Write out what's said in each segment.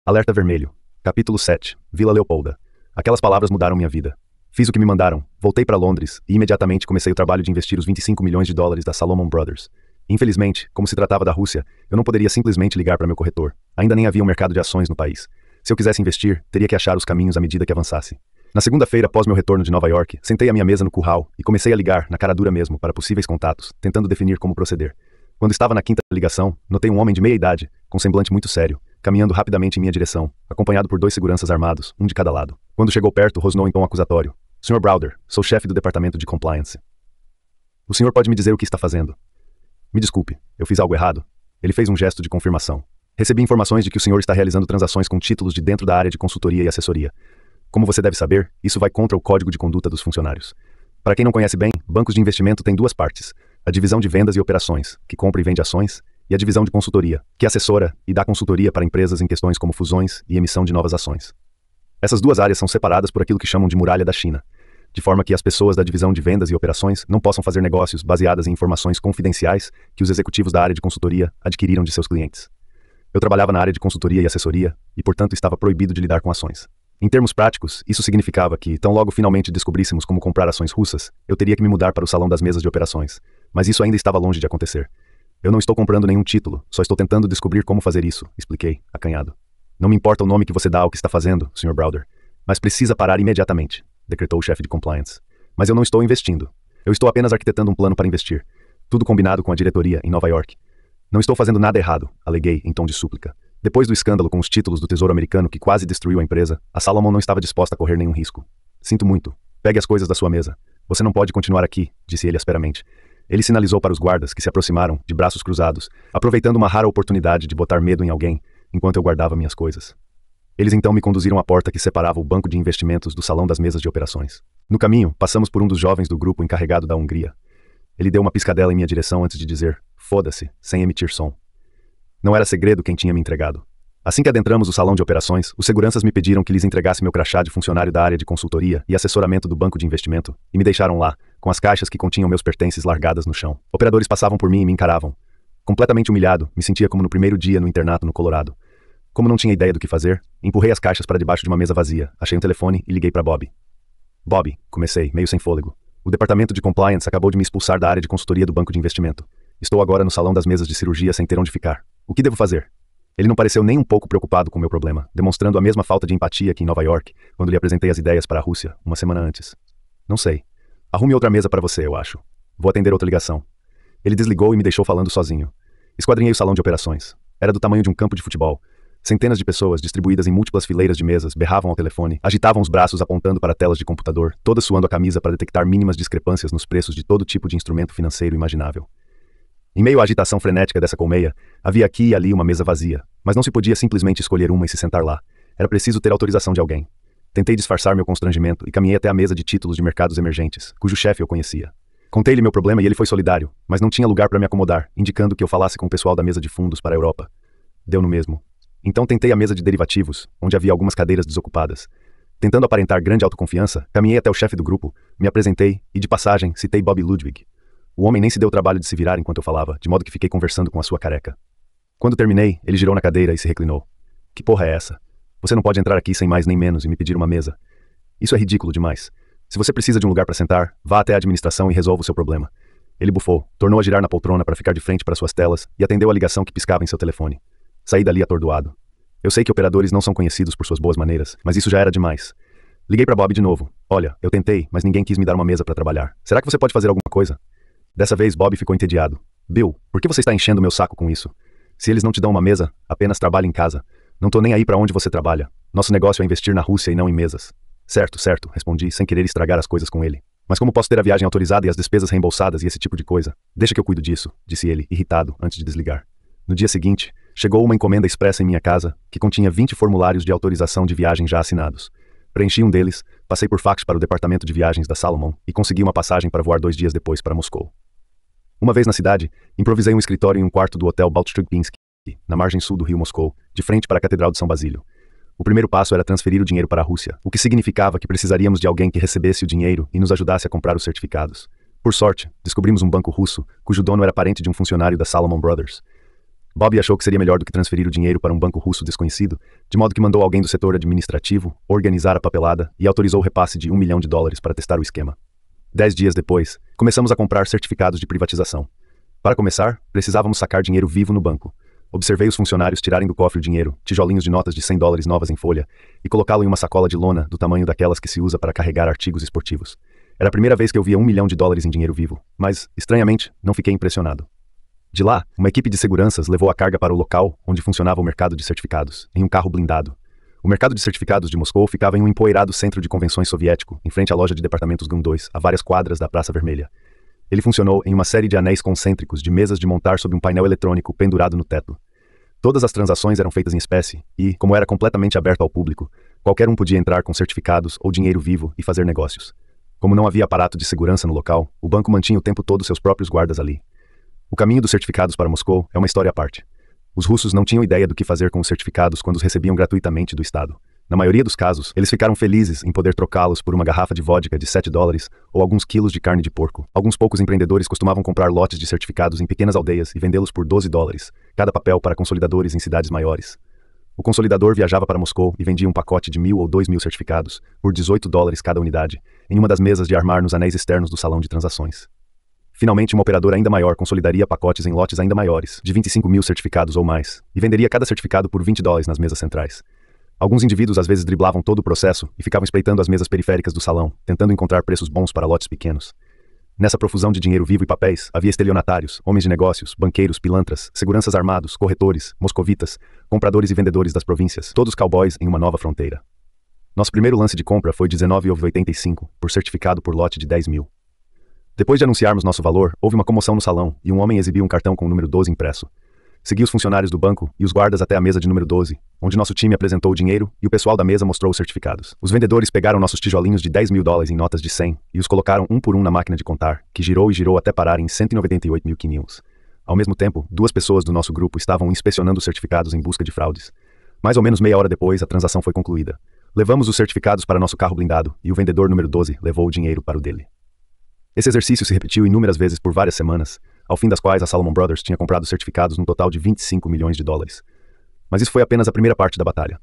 Alerta vermelho. Capítulo 7. Vila Leopolda. Aquelas palavras mudaram minha vida. Fiz o que me mandaram, voltei para Londres e imediatamente comecei o trabalho de investir os 25 milhões de dólares da Salomon Brothers. Infelizmente, como se tratava da Rússia, eu não poderia simplesmente ligar para meu corretor. Ainda nem havia um mercado de ações no país. Se eu quisesse investir, teria que achar os caminhos à medida que avançasse. Na segunda-feira, após meu retorno de Nova York, sentei à minha mesa no curral e comecei a ligar, na cara dura mesmo, para possíveis contatos, tentando definir como proceder. Quando estava na quinta ligação, notei um homem de meia idade, com semblante muito sério, caminhando rapidamente em minha direção, acompanhado por 2 seguranças armados, um de cada lado. Quando chegou perto, rosnou em tom acusatório. Sr. Browder, sou chefe do departamento de compliance. O senhor pode me dizer o que está fazendo? Me desculpe, eu fiz algo errado. Ele fez um gesto de confirmação. Recebi informações de que o senhor está realizando transações com títulos de dentro da área de consultoria e assessoria. Como você deve saber, isso vai contra o código de conduta dos funcionários. Para quem não conhece bem, bancos de investimento têm 2 partes. A divisão de vendas e operações, que compra e vende ações, e a divisão de consultoria, que assessora e dá consultoria para empresas em questões como fusões e emissão de novas ações. Essas 2 áreas são separadas por aquilo que chamam de muralha da China, de forma que as pessoas da divisão de vendas e operações não possam fazer negócios baseadas em informações confidenciais que os executivos da área de consultoria adquiriram de seus clientes. Eu trabalhava na área de consultoria e assessoria e, portanto, estava proibido de lidar com ações. Em termos práticos, isso significava que, tão logo finalmente descobríssemos como comprar ações russas, eu teria que me mudar para o salão das mesas de operações. Mas isso ainda estava longe de acontecer. Eu não estou comprando nenhum título, só estou tentando descobrir como fazer isso, expliquei, acanhado. Não me importa o nome que você dá ao que está fazendo, Sr. Browder, mas precisa parar imediatamente, decretou o chefe de compliance. Mas eu não estou investindo. Eu estou apenas arquitetando um plano para investir. Tudo combinado com a diretoria em Nova York. Não estou fazendo nada errado, aleguei em tom de súplica. Depois do escândalo com os títulos do Tesouro Americano que quase destruiu a empresa, a Salomon não estava disposta a correr nenhum risco. Sinto muito. Pegue as coisas da sua mesa. Você não pode continuar aqui, disse ele asperamente. Ele sinalizou para os guardas que se aproximaram, de braços cruzados, aproveitando uma rara oportunidade de botar medo em alguém, enquanto eu guardava minhas coisas. Eles então me conduziram à porta que separava o banco de investimentos do salão das mesas de operações. No caminho, passamos por um dos jovens do grupo encarregado da Hungria. Ele deu uma piscadela em minha direção antes de dizer, foda-se, sem emitir som. Não era segredo quem tinha me entregado. Assim que adentramos o salão de operações, os seguranças me pediram que lhes entregasse meu crachá de funcionário da área de consultoria e assessoramento do banco de investimento, e me deixaram lá, com as caixas que continham meus pertences largadas no chão. Operadores passavam por mim e me encaravam. Completamente humilhado, me sentia como no primeiro dia no internato no Colorado. Como não tinha ideia do que fazer, empurrei as caixas para debaixo de uma mesa vazia, achei um telefone e liguei para Bob. Bob, comecei, meio sem fôlego. O departamento de compliance acabou de me expulsar da área de consultoria do banco de investimento. Estou agora no salão das mesas de cirurgia sem ter onde ficar. O que devo fazer? Ele não pareceu nem um pouco preocupado com o meu problema, demonstrando a mesma falta de empatia que em Nova York, quando lhe apresentei as ideias para a Rússia, uma semana antes. Não sei. Arrume outra mesa para você, eu acho. Vou atender outra ligação. Ele desligou e me deixou falando sozinho. Esquadrinhei o salão de operações. Era do tamanho de um campo de futebol. Centenas de pessoas, distribuídas em múltiplas fileiras de mesas, berravam ao telefone, agitavam os braços apontando para telas de computador, todas suando a camisa para detectar mínimas discrepâncias nos preços de todo tipo de instrumento financeiro imaginável. Em meio à agitação frenética dessa colmeia, havia aqui e ali uma mesa vazia, mas não se podia simplesmente escolher uma e se sentar lá. Era preciso ter autorização de alguém. Tentei disfarçar meu constrangimento e caminhei até a mesa de títulos de mercados emergentes, cujo chefe eu conhecia. Contei-lhe meu problema e ele foi solidário, mas não tinha lugar para me acomodar, indicando que eu falasse com o pessoal da mesa de fundos para a Europa. Deu no mesmo. Então tentei a mesa de derivativos, onde havia algumas cadeiras desocupadas. Tentando aparentar grande autoconfiança, caminhei até o chefe do grupo, me apresentei e, de passagem, citei Bob Ludwig. O homem nem se deu o trabalho de se virar enquanto eu falava, de modo que fiquei conversando com a sua careca. Quando terminei, ele girou na cadeira e se reclinou. Que porra é essa? Você não pode entrar aqui sem mais nem menos e me pedir uma mesa. Isso é ridículo demais. Se você precisa de um lugar para sentar, vá até a administração e resolva o seu problema. Ele bufou, tornou a girar na poltrona para ficar de frente para suas telas e atendeu a ligação que piscava em seu telefone. Saí dali atordoado. Eu sei que operadores não são conhecidos por suas boas maneiras, mas isso já era demais. Liguei para Bob de novo. Olha, eu tentei, mas ninguém quis me dar uma mesa para trabalhar. Será que você pode fazer alguma coisa? Dessa vez, Bob ficou entediado. Bill, por que você está enchendo meu saco com isso? Se eles não te dão uma mesa, apenas trabalhe em casa. Não tô nem aí para onde você trabalha. Nosso negócio é investir na Rússia e não em mesas. Certo, respondi, sem querer estragar as coisas com ele. Mas como posso ter a viagem autorizada e as despesas reembolsadas e esse tipo de coisa? Deixa que eu cuido disso, disse ele, irritado, antes de desligar. No dia seguinte, chegou uma encomenda expressa em minha casa, que continha 20 formulários de autorização de viagem já assinados. Preenchi um deles, passei por fax para o departamento de viagens da Salomon e consegui uma passagem para voar 2 dias depois para Moscou. Uma vez na cidade, improvisei um escritório em um quarto do Hotel Baltrupinsky, na margem sul do rio Moscou, de frente para a Catedral de São Basílio. O primeiro passo era transferir o dinheiro para a Rússia, o que significava que precisaríamos de alguém que recebesse o dinheiro e nos ajudasse a comprar os certificados. Por sorte, descobrimos um banco russo, cujo dono era parente de um funcionário da Salomon Brothers. Bob achou que seria melhor do que transferir o dinheiro para um banco russo desconhecido, de modo que mandou alguém do setor administrativo organizar a papelada e autorizou o repasse de $1 milhão para testar o esquema. 10 dias depois, começamos a comprar certificados de privatização. Para começar, precisávamos sacar dinheiro vivo no banco. Observei os funcionários tirarem do cofre o dinheiro, tijolinhos de notas de $100 novas em folha, e colocá-lo em uma sacola de lona do tamanho daquelas que se usa para carregar artigos esportivos. Era a primeira vez que eu via $1 milhão em dinheiro vivo, mas, estranhamente, não fiquei impressionado. De lá, uma equipe de seguranças levou a carga para o local onde funcionava o mercado de certificados, em um carro blindado. O mercado de certificados de Moscou ficava em um empoeirado centro de convenções soviético, em frente à loja de departamentos GUM 2, a várias quadras da Praça Vermelha. Ele funcionou em uma série de anéis concêntricos de mesas de montar sob um painel eletrônico pendurado no teto. Todas as transações eram feitas em espécie e, como era completamente aberto ao público, qualquer um podia entrar com certificados ou dinheiro vivo e fazer negócios. Como não havia aparato de segurança no local, o banco mantinha o tempo todo seus próprios guardas ali. O caminho dos certificados para Moscou é uma história à parte. Os russos não tinham ideia do que fazer com os certificados quando os recebiam gratuitamente do Estado. Na maioria dos casos, eles ficaram felizes em poder trocá-los por uma garrafa de vodka de $7 ou alguns quilos de carne de porco. Alguns poucos empreendedores costumavam comprar lotes de certificados em pequenas aldeias e vendê-los por $12, cada papel para consolidadores em cidades maiores. O consolidador viajava para Moscou e vendia um pacote de 1.000 ou 2.000 certificados, por $18 cada unidade, em uma das mesas de armar nos anéis externos do salão de transações. Finalmente, uma operadora ainda maior consolidaria pacotes em lotes ainda maiores, de 25.000 certificados ou mais, e venderia cada certificado por $20 nas mesas centrais. Alguns indivíduos às vezes driblavam todo o processo e ficavam espreitando as mesas periféricas do salão, tentando encontrar preços bons para lotes pequenos. Nessa profusão de dinheiro vivo e papéis, havia estelionatários, homens de negócios, banqueiros, pilantras, seguranças armados, corretores, moscovitas, compradores e vendedores das províncias, todos cowboys em uma nova fronteira. Nosso primeiro lance de compra foi $19,85 por certificado por lote de 10.000. Depois de anunciarmos nosso valor, houve uma comoção no salão e um homem exibiu um cartão com o número 12 impresso. Segui os funcionários do banco e os guardas até a mesa de número 12, onde nosso time apresentou o dinheiro e o pessoal da mesa mostrou os certificados. Os vendedores pegaram nossos tijolinhos de $10.000 em notas de 100 e os colocaram um por um na máquina de contar, que girou e girou até parar em 198.000 quinions. Ao mesmo tempo, 2 pessoas do nosso grupo estavam inspecionando os certificados em busca de fraudes. Mais ou menos meia hora depois, a transação foi concluída. Levamos os certificados para nosso carro blindado e o vendedor número 12 levou o dinheiro para o dele. Esse exercício se repetiu inúmeras vezes por várias semanas, ao fim das quais a Salomon Brothers tinha comprado certificados num total de $25 milhões. Mas isso foi apenas a primeira parte da batalha.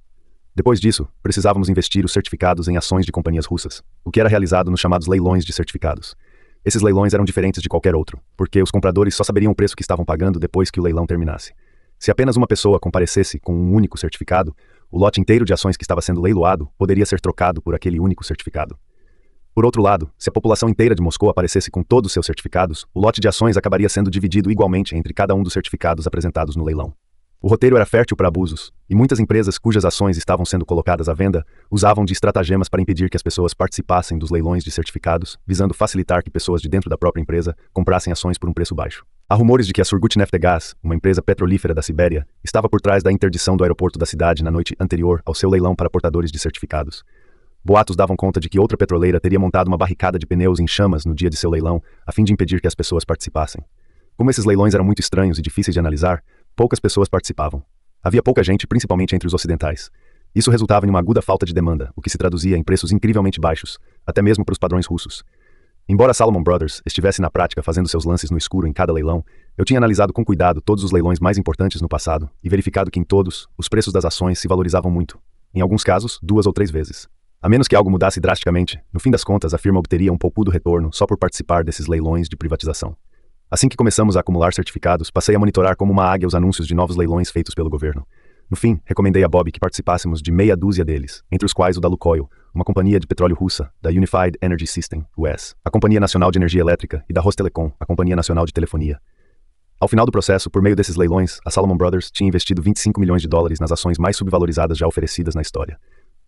Depois disso, precisávamos investir os certificados em ações de companhias russas, o que era realizado nos chamados leilões de certificados. Esses leilões eram diferentes de qualquer outro, porque os compradores só saberiam o preço que estavam pagando depois que o leilão terminasse. Se apenas uma pessoa comparecesse com um único certificado, o lote inteiro de ações que estava sendo leiloado poderia ser trocado por aquele único certificado. Por outro lado, se a população inteira de Moscou aparecesse com todos os seus certificados, o lote de ações acabaria sendo dividido igualmente entre cada um dos certificados apresentados no leilão. O roteiro era fértil para abusos, e muitas empresas cujas ações estavam sendo colocadas à venda usavam de estratagemas para impedir que as pessoas participassem dos leilões de certificados, visando facilitar que pessoas de dentro da própria empresa comprassem ações por um preço baixo. Há rumores de que a Surgutneftgaz, uma empresa petrolífera da Sibéria, estava por trás da interdição do aeroporto da cidade na noite anterior ao seu leilão para portadores de certificados. Boatos davam conta de que outra petroleira teria montado uma barricada de pneus em chamas no dia de seu leilão, a fim de impedir que as pessoas participassem. Como esses leilões eram muito estranhos e difíceis de analisar, poucas pessoas participavam. Havia pouca gente, principalmente entre os ocidentais. Isso resultava em uma aguda falta de demanda, o que se traduzia em preços incrivelmente baixos, até mesmo para os padrões russos. Embora Salomon Brothers estivesse na prática fazendo seus lances no escuro em cada leilão, eu tinha analisado com cuidado todos os leilões mais importantes no passado e verificado que em todos, os preços das ações se valorizavam muito. Em alguns casos, 2 ou 3 vezes. A menos que algo mudasse drasticamente, no fim das contas a firma obteria um poupudo retorno só por participar desses leilões de privatização. Assim que começamos a acumular certificados, passei a monitorar como uma águia os anúncios de novos leilões feitos pelo governo. No fim, recomendei a Bob que participássemos de meia dúzia deles, entre os quais o da Lukoil, uma companhia de petróleo russa, da Unified Energy System, US, a Companhia Nacional de Energia Elétrica, e da Rostelecom, a Companhia Nacional de Telefonia. Ao final do processo, por meio desses leilões, a Salomon Brothers tinha investido $25 milhões nas ações mais subvalorizadas já oferecidas na história.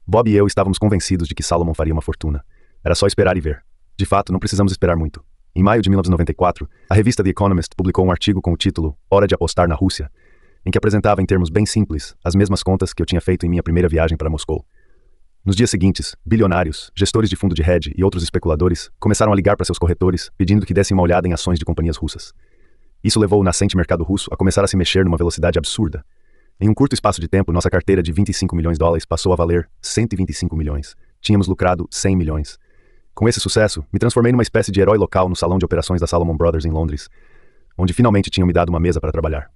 Bob e eu estávamos convencidos de que Salomon faria uma fortuna. Era só esperar e ver. De fato, não precisamos esperar muito. Em maio de 1994, a revista The Economist publicou um artigo com o título Hora de apostar na Rússia, em que apresentava em termos bem simples as mesmas contas que eu tinha feito em minha primeira viagem para Moscou. Nos dias seguintes, bilionários, gestores de fundo de hedge e outros especuladores começaram a ligar para seus corretores pedindo que dessem uma olhada em ações de companhias russas. Isso levou o nascente mercado russo a começar a se mexer numa velocidade absurda. Em um curto espaço de tempo, nossa carteira de $25 milhões passou a valer 125 milhões. Tínhamos lucrado 100 milhões. Com esse sucesso, me transformei numa espécie de herói local no salão de operações da Salomon Brothers em Londres, onde finalmente tinham me dado uma mesa para trabalhar.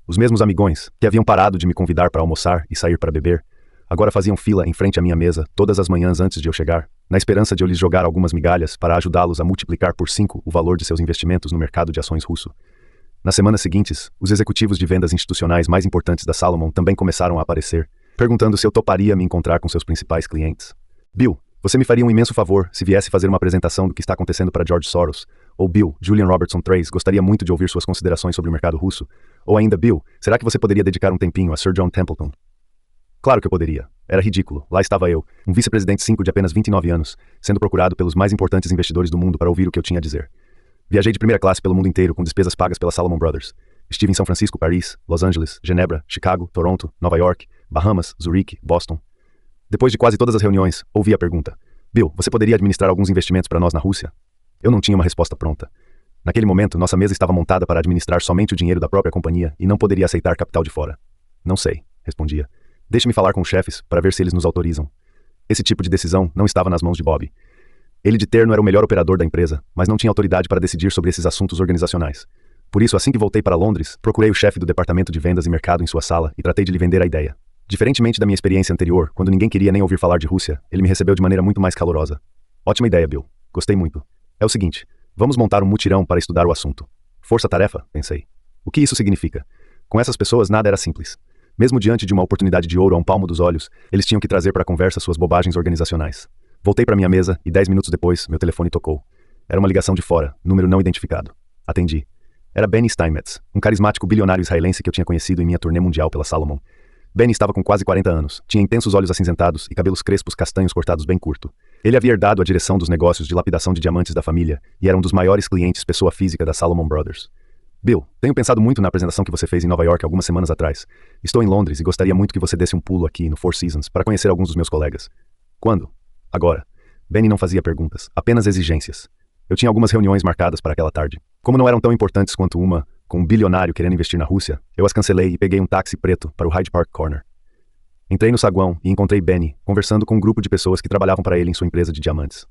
Os mesmos amigões, que haviam parado de me convidar para almoçar e sair para beber, agora faziam fila em frente à minha mesa todas as manhãs antes de eu chegar, na esperança de eu lhes jogar algumas migalhas para ajudá-los a multiplicar por 5 o valor de seus investimentos no mercado de ações russo. Nas semanas seguintes, os executivos de vendas institucionais mais importantes da Salomon também começaram a aparecer, perguntando se eu toparia me encontrar com seus principais clientes. Bill, você me faria um imenso favor se viesse fazer uma apresentação do que está acontecendo para George Soros. Ou Bill, Julian Robertson III gostaria muito de ouvir suas considerações sobre o mercado russo. Ou ainda, Bill, será que você poderia dedicar um tempinho a Sir John Templeton? Claro que eu poderia. Era ridículo. Lá estava eu, um vice-presidente 5 de apenas 29 anos, sendo procurado pelos mais importantes investidores do mundo para ouvir o que eu tinha a dizer. Viajei de primeira classe pelo mundo inteiro com despesas pagas pela Salomon Brothers. Estive em São Francisco, Paris, Los Angeles, Genebra, Chicago, Toronto, Nova York, Bahamas, Zurique, Boston. Depois de quase todas as reuniões, ouvi a pergunta: Bill, você poderia administrar alguns investimentos para nós na Rússia? Eu não tinha uma resposta pronta. Naquele momento, nossa mesa estava montada para administrar somente o dinheiro da própria companhia e não poderia aceitar capital de fora. Não sei, respondia. Deixe-me falar com os chefes para ver se eles nos autorizam. Esse tipo de decisão não estava nas mãos de Bob. Ele de terno era o melhor operador da empresa, mas não tinha autoridade para decidir sobre esses assuntos organizacionais. Por isso, assim que voltei para Londres, procurei o chefe do departamento de vendas e mercado em sua sala e tratei de lhe vender a ideia. Diferentemente da minha experiência anterior, quando ninguém queria nem ouvir falar de Rússia, ele me recebeu de maneira muito mais calorosa. Ótima ideia, Bill. Gostei muito. É o seguinte, vamos montar um mutirão para estudar o assunto. Força-tarefa, pensei. O que isso significa? Com essas pessoas nada era simples. Mesmo diante de uma oportunidade de ouro a um palmo dos olhos, eles tinham que trazer para a conversa suas bobagens organizacionais. Voltei para minha mesa e 10 minutos depois, meu telefone tocou. Era uma ligação de fora, número não identificado. Atendi. Era Benny Steinmetz, um carismático bilionário israelense que eu tinha conhecido em minha turnê mundial pela Salomon. Benny estava com quase 40 anos, tinha intensos olhos acinzentados e cabelos crespos castanhos cortados bem curto. Ele havia herdado a direção dos negócios de lapidação de diamantes da família e era um dos maiores clientes pessoa física da Salomon Brothers. Bill, tenho pensado muito na apresentação que você fez em Nova York algumas semanas atrás. Estou em Londres e gostaria muito que você desse um pulo aqui no Four Seasons para conhecer alguns dos meus colegas. Quando? Agora. Benny não fazia perguntas, apenas exigências. Eu tinha algumas reuniões marcadas para aquela tarde. Como não eram tão importantes quanto uma com um bilionário querendo investir na Rússia, eu as cancelei e peguei um táxi preto para o Hyde Park Corner. Entrei no saguão e encontrei Benny, conversando com um grupo de pessoas que trabalhavam para ele em sua empresa de diamantes.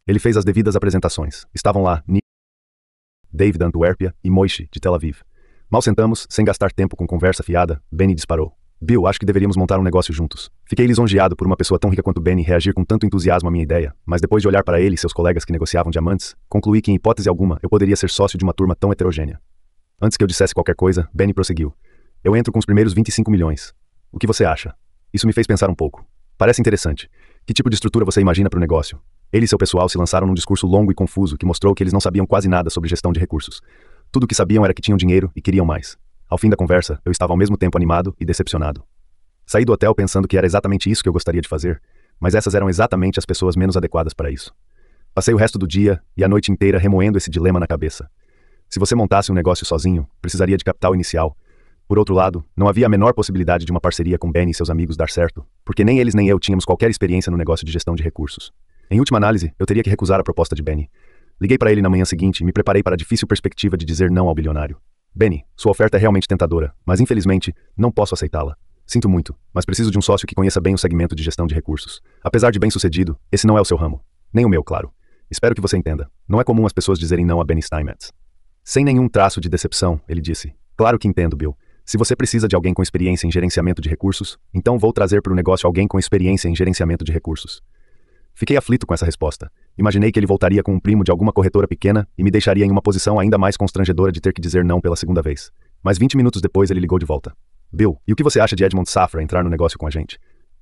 Ele fez as devidas apresentações. Estavam lá Nick, Dave da Antuérpia e Moishe, de Tel Aviv. Mal sentamos, sem gastar tempo com conversa fiada, Benny disparou. Bill, acho que deveríamos montar um negócio juntos. Fiquei lisonjeado por uma pessoa tão rica quanto Benny reagir com tanto entusiasmo à minha ideia, mas depois de olhar para ele e seus colegas que negociavam diamantes, concluí que em hipótese alguma eu poderia ser sócio de uma turma tão heterogênea. Antes que eu dissesse qualquer coisa, Benny prosseguiu. Eu entro com os primeiros 25 milhões. O que você acha? Isso me fez pensar um pouco. Parece interessante. Que tipo de estrutura você imagina para o negócio? Ele e seu pessoal se lançaram num discurso longo e confuso que mostrou que eles não sabiam quase nada sobre gestão de recursos. Tudo o que sabiam era que tinham dinheiro e queriam mais. Ao fim da conversa, eu estava ao mesmo tempo animado e decepcionado. Saí do hotel pensando que era exatamente isso que eu gostaria de fazer, mas essas eram exatamente as pessoas menos adequadas para isso. Passei o resto do dia e a noite inteira remoendo esse dilema na cabeça. Se você montasse um negócio sozinho, precisaria de capital inicial. Por outro lado, não havia a menor possibilidade de uma parceria com Benny e seus amigos dar certo, porque nem eles nem eu tínhamos qualquer experiência no negócio de gestão de recursos. Em última análise, eu teria que recusar a proposta de Benny. Liguei para ele na manhã seguinte e me preparei para a difícil perspectiva de dizer não ao bilionário. Benny, sua oferta é realmente tentadora, mas infelizmente, não posso aceitá-la. Sinto muito, mas preciso de um sócio que conheça bem o segmento de gestão de recursos. Apesar de bem-sucedido, esse não é o seu ramo. Nem o meu, claro. Espero que você entenda. Não é comum as pessoas dizerem não a Benny Steinmetz. Sem nenhum traço de decepção, ele disse. Claro que entendo, Bill. Se você precisa de alguém com experiência em gerenciamento de recursos, então vou trazer para o negócio alguém com experiência em gerenciamento de recursos. Fiquei aflito com essa resposta. Imaginei que ele voltaria com um primo de alguma corretora pequena e me deixaria em uma posição ainda mais constrangedora de ter que dizer não pela segunda vez. Mas 20 minutos depois ele ligou de volta. Bill, e o que você acha de Edmond Safra entrar no negócio com a gente?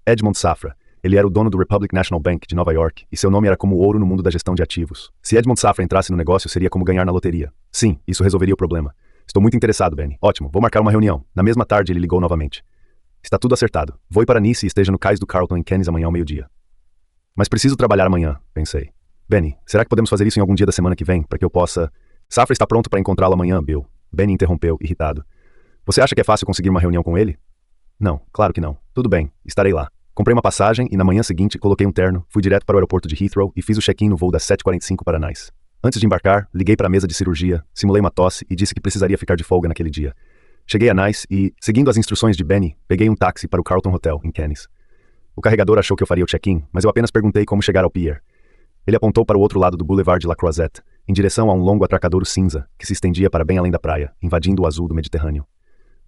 Edmond Safra. Ele era o dono do Republic National Bank de Nova York e seu nome era como ouro no mundo da gestão de ativos. Se Edmond Safra entrasse no negócio, seria como ganhar na loteria. Sim, isso resolveria o problema. Estou muito interessado, Benny. Ótimo, vou marcar uma reunião. Na mesma tarde ele ligou novamente. Está tudo acertado. Vou ir para Nice e esteja no cais do Carlton em Cannes amanhã ao meio-dia. Mas preciso trabalhar amanhã, pensei. Benny, será que podemos fazer isso em algum dia da semana que vem, para que eu possa... Safra está pronto para encontrá-lo amanhã, Bill. Benny interrompeu, irritado. Você acha que é fácil conseguir uma reunião com ele? Não, claro que não. Tudo bem, estarei lá. Comprei uma passagem e na manhã seguinte coloquei um terno, fui direto para o aeroporto de Heathrow e fiz o check-in no voo das 7h45 para Nice. Antes de embarcar, liguei para a mesa de cirurgia, simulei uma tosse e disse que precisaria ficar de folga naquele dia. Cheguei a Nice e, seguindo as instruções de Benny, peguei um táxi para o Carlton Hotel, em Cannes. O carregador achou que eu faria o check-in, mas eu apenas perguntei como chegar ao pier. Ele apontou para o outro lado do Boulevard de La Croisette, em direção a um longo atracadouro cinza, que se estendia para bem além da praia, invadindo o azul do Mediterrâneo.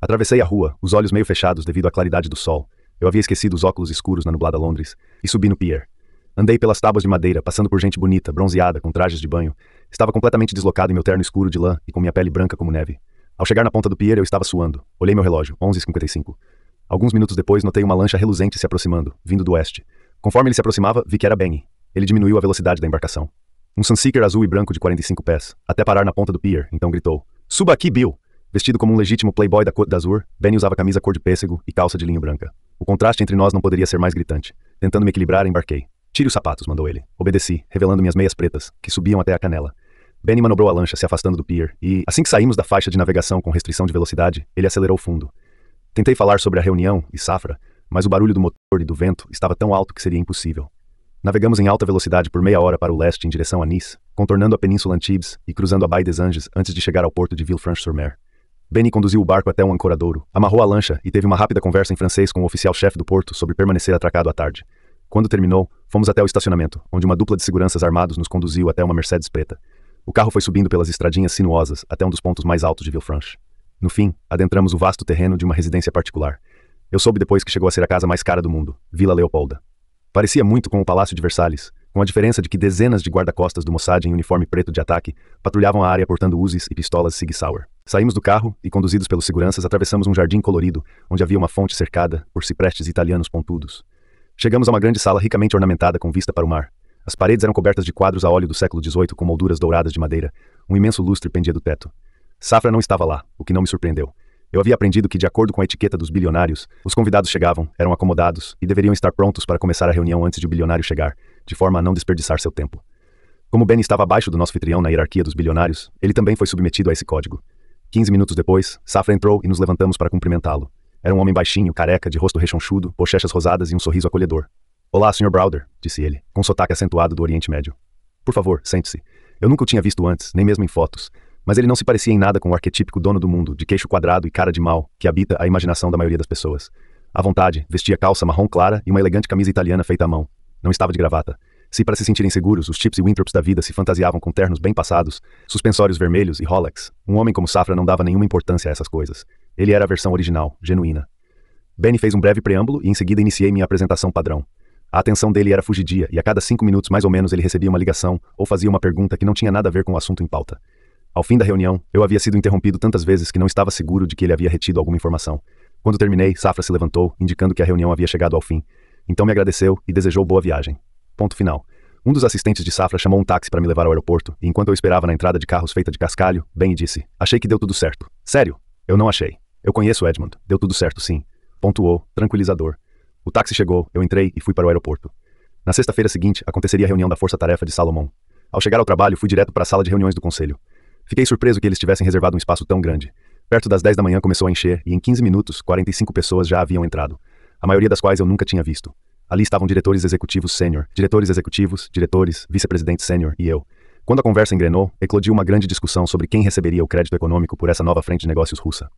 Atravessei a rua, os olhos meio fechados devido à claridade do sol. Eu havia esquecido os óculos escuros na nublada Londres, e subi no pier. Andei pelas tábuas de madeira, passando por gente bonita, bronzeada, com trajes de banho. Estava completamente deslocado em meu terno escuro de lã e com minha pele branca como neve. Ao chegar na ponta do pier, eu estava suando. Olhei meu relógio, 11h55. Alguns minutos depois, notei uma lancha reluzente se aproximando, vindo do oeste. Conforme ele se aproximava, vi que era Benny. Ele diminuiu a velocidade da embarcação. Um Sunseeker azul e branco de 45 pés, até parar na ponta do pier, então gritou: "Suba aqui, Bill!" Vestido como um legítimo playboy da Côte d'Azur, Benny usava camisa cor de pêssego e calça de linho branca. O contraste entre nós não poderia ser mais gritante. Tentando me equilibrar, embarquei. "Tire os sapatos", mandou ele. Obedeci, revelando minhas meias pretas, que subiam até a canela. Benny manobrou a lancha, se afastando do pier, e, assim que saímos da faixa de navegação com restrição de velocidade, ele acelerou fundo. Tentei falar sobre a reunião e Safra, mas o barulho do motor e do vento estava tão alto que seria impossível. Navegamos em alta velocidade por meia hora para o leste em direção a Nice, contornando a Península Antibes e cruzando a Baía des Anges antes de chegar ao porto de Villefranche-sur-Mer. Benny conduziu o barco até um ancoradouro, amarrou a lancha e teve uma rápida conversa em francês com o oficial-chefe do porto sobre permanecer atracado à tarde. Quando terminou, fomos até o estacionamento, onde uma dupla de seguranças armados nos conduziu até uma Mercedes preta. O carro foi subindo pelas estradinhas sinuosas até um dos pontos mais altos de Villefranche. No fim, adentramos o vasto terreno de uma residência particular. Eu soube depois que chegou a ser a casa mais cara do mundo, Vila Leopolda. Parecia muito com o Palácio de Versalhes, com a diferença de que dezenas de guarda-costas do Mossad em uniforme preto de ataque patrulhavam a área portando Uzis e pistolas Sig Sauer. Saímos do carro e, conduzidos pelos seguranças, atravessamos um jardim colorido, onde havia uma fonte cercada por ciprestes italianos pontudos. Chegamos a uma grande sala ricamente ornamentada com vista para o mar. As paredes eram cobertas de quadros a óleo do século XVIII com molduras douradas de madeira. Um imenso lustre pendia do teto. Safra não estava lá, o que não me surpreendeu. Eu havia aprendido que, de acordo com a etiqueta dos bilionários, os convidados chegavam, eram acomodados e deveriam estar prontos para começar a reunião antes de o bilionário chegar, de forma a não desperdiçar seu tempo. Como Benny estava abaixo do nosso anfitrião na hierarquia dos bilionários, ele também foi submetido a esse código. 15 minutos depois, Safra entrou e nos levantamos para cumprimentá-lo. Era um homem baixinho, careca, de rosto rechonchudo, bochechas rosadas e um sorriso acolhedor. "Olá, Sr. Browder", disse ele, com sotaque acentuado do Oriente Médio. "Por favor, sente-se. Eu nunca o tinha visto antes, nem mesmo em fotos. Mas ele não se parecia em nada com o arquetípico dono do mundo, de queixo quadrado e cara de mal, que habita a imaginação da maioria das pessoas. À vontade, vestia calça marrom clara e uma elegante camisa italiana feita à mão. Não estava de gravata. Se para se sentirem seguros, os Chips e Winthrops da vida se fantasiavam com ternos bem passados, suspensórios vermelhos e Rolex, um homem como Safra não dava nenhuma importância a essas coisas. Ele era a versão original, genuína. Benny fez um breve preâmbulo e em seguida iniciei minha apresentação padrão. A atenção dele era fugidia e a cada 5 minutos mais ou menos ele recebia uma ligação ou fazia uma pergunta que não tinha nada a ver com o assunto em pauta. Ao fim da reunião, eu havia sido interrompido tantas vezes que não estava seguro de que ele havia retido alguma informação. Quando terminei, Safra se levantou, indicando que a reunião havia chegado ao fim. Então me agradeceu e desejou boa viagem. Ponto final. Um dos assistentes de Safra chamou um táxi para me levar ao aeroporto, e enquanto eu esperava na entrada de carros feita de cascalho, Benny disse: "Achei que deu tudo certo." "Sério?" "Eu não achei. Eu conheço Edmund. Deu tudo certo, sim." Pontuou, tranquilizador. O táxi chegou, eu entrei e fui para o aeroporto. Na sexta-feira seguinte, aconteceria a reunião da Força-Tarefa de Salomão. Ao chegar ao trabalho, fui direto para a sala de reuniões do conselho. Fiquei surpreso que eles tivessem reservado um espaço tão grande. Perto das 10 da manhã começou a encher e em 15 minutos, 45 pessoas já haviam entrado. A maioria das quais eu nunca tinha visto. Ali estavam diretores executivos sênior, diretores executivos, diretores, vice-presidente sênior e eu. Quando a conversa engrenou, eclodiu uma grande discussão sobre quem receberia o crédito econômico por essa nova frente de negócios russa.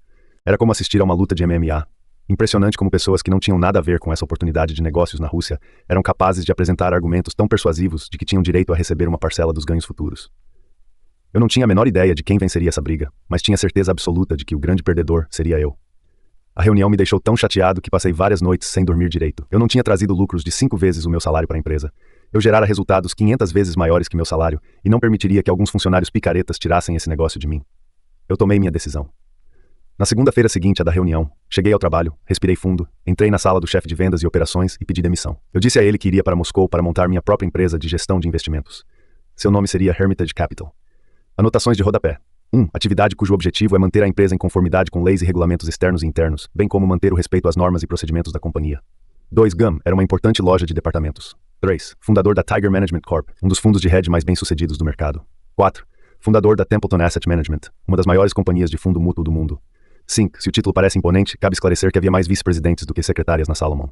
Era como assistir a uma luta de MMA. Impressionante como pessoas que não tinham nada a ver com essa oportunidade de negócios na Rússia eram capazes de apresentar argumentos tão persuasivos de que tinham direito a receber uma parcela dos ganhos futuros. Eu não tinha a menor ideia de quem venceria essa briga, mas tinha certeza absoluta de que o grande perdedor seria eu. A reunião me deixou tão chateado que passei várias noites sem dormir direito. Eu não tinha trazido lucros de 5 vezes o meu salário para a empresa. Eu gerara resultados 500 vezes maiores que meu salário e não permitiria que alguns funcionários picaretas tirassem esse negócio de mim. Eu tomei minha decisão. Na segunda-feira seguinte à da reunião, cheguei ao trabalho, respirei fundo, entrei na sala do chefe de vendas e operações e pedi demissão. Eu disse a ele que iria para Moscou para montar minha própria empresa de gestão de investimentos. Seu nome seria Hermitage Capital. Anotações de rodapé. 1. Atividade cujo objetivo é manter a empresa em conformidade com leis e regulamentos externos e internos, bem como manter o respeito às normas e procedimentos da companhia. 2. GAM era uma importante loja de departamentos. 3. Fundador da Tiger Management Corp., um dos fundos de hedge mais bem-sucedidos do mercado. 4. Fundador da Templeton Asset Management, uma das maiores companhias de fundo mútuo do mundo. 5. Se o título parece imponente, cabe esclarecer que havia mais vice-presidentes do que secretárias na Salomon.